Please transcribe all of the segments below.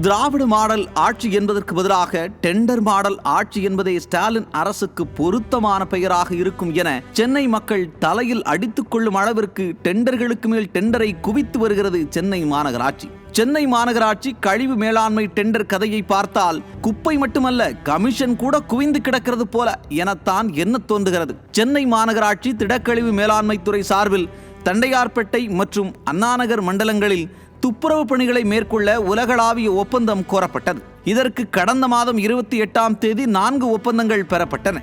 திராவிட model ஆட்சி என்பதற்கு பதிலாக டெண்டர் மாடல் ஆட்சி என்பதே ஸ்டாலின் அரசுக்கு பொருத்தமான பெயராக இருக்கும் என சென்னை மக்கள் தலையில் அடித்துக் கொள்ளும் அளவிற்கு டெண்டர்களுக்கு மேல் டெண்டரை குவித்து வருகிறது சென்னை மாநகராட்சி. சென்னை மாநகராட்சி கழிவு மேலாண்மை டெண்டர் கதையை பார்த்தால் குப்பை மட்டுமல்ல, கமிஷன் கூட குவிந்து கிடக்கிறது போல எனத்தான் என்ன தோன்றுகிறது. சென்னை மாநகராட்சி திடக்கழிவு மேலாண்மை துறை சார்பில் தண்டையார்பேட்டை மற்றும் அண்ணாநகர் மண்டலங்களில் துப்புரவு பணிகளை மேற்கொள்ள உலகளாவிய ஒப்பந்தம் கோரப்பட்டது. இதற்கு கடந்த மாதம் 28ஆம் தேதி 4 ஒப்பந்தங்கள் பெறப்பட்டன.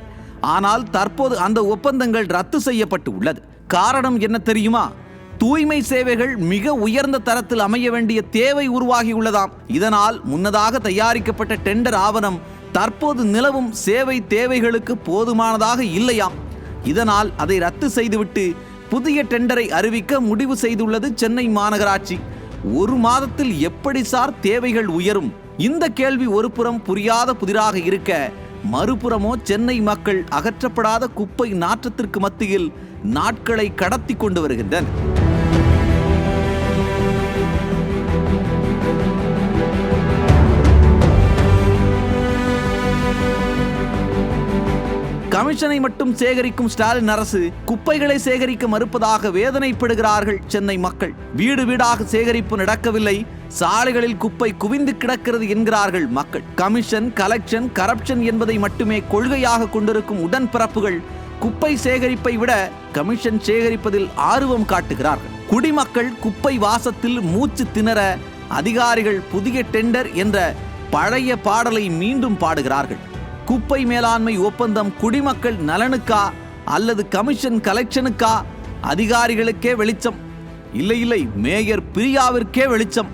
ஆனால் தற்போது அந்த ஒப்பந்தங்கள் ரத்து செய்யப்பட்டு உள்ளது. காரணம் என்ன தெரியுமா? தூய்மை சேவைகள் மிக உயர்ந்த தரத்தில் அமைய வேண்டிய தேவை உருவாகியுள்ளதாம். இதனால் முன்னதாக தயாரிக்கப்பட்ட டெண்டர் ஆவணம் தற்போது நிலவும் சேவை தேவைகளுக்கு போதுமானதாக இல்லையாம். இதனால் அதை ரத்து செய்துவிட்டு புதிய டெண்டரை அறிவிக்க முடிவு செய்துள்ளது சென்னை மாநகராட்சி. ஒரு மாதத்தில் எப்படி சார் தேவைகள் உயரும்? இந்த கேள்வி ஒருபுறம் புரியாத புதிராக இருக்க, மறுபுறமோ சென்னை மக்கள் அகற்றப்படாத குப்பை நாற்றத்திற்கு மத்தியில் நாட்களை கடத்தி கொண்டு வருகின்றனர். கமிஷனை மட்டும் சேகரிக்கும் ஸ்டாலின் அரசு குப்பைகளை சேகரிக்க மறுப்பதாக வேதனைப்படுகிறார்கள் சென்னை மக்கள். வீடு வீடாக சேகரிப்பு நடக்கவில்லை, சாலைகளில் குப்பை குவிந்து கிடக்கிறது என்கிறார்கள் மக்கள். கமிஷன், கலெக்ஷன், கரப்ஷன் என்பதை மட்டுமே கொள்கையாக கொண்டிருக்கும் உடன்பிறப்புகள் குப்பை சேகரிப்பை விட கமிஷன் சேகரிப்பதில் ஆர்வம் காட்டுகிறார்கள். குடிமக்கள் குப்பை வாசத்தில் மூச்சு திணற அதிகாரிகள் புதிய டெண்டர் என்ற பழைய பாடலை மீண்டும் பாடுகிறார்கள். குப்பை மேலாண்மை ஒப்பந்தம் குடிமக்கள் நலனுக்கா அல்லது கமிஷன் கலெக்ஷனுக்கா? அதிகாரிகளுக்கே வெளிச்சம் இல்லை, மேயர் பிரியாவிற்கே வெளிச்சம்.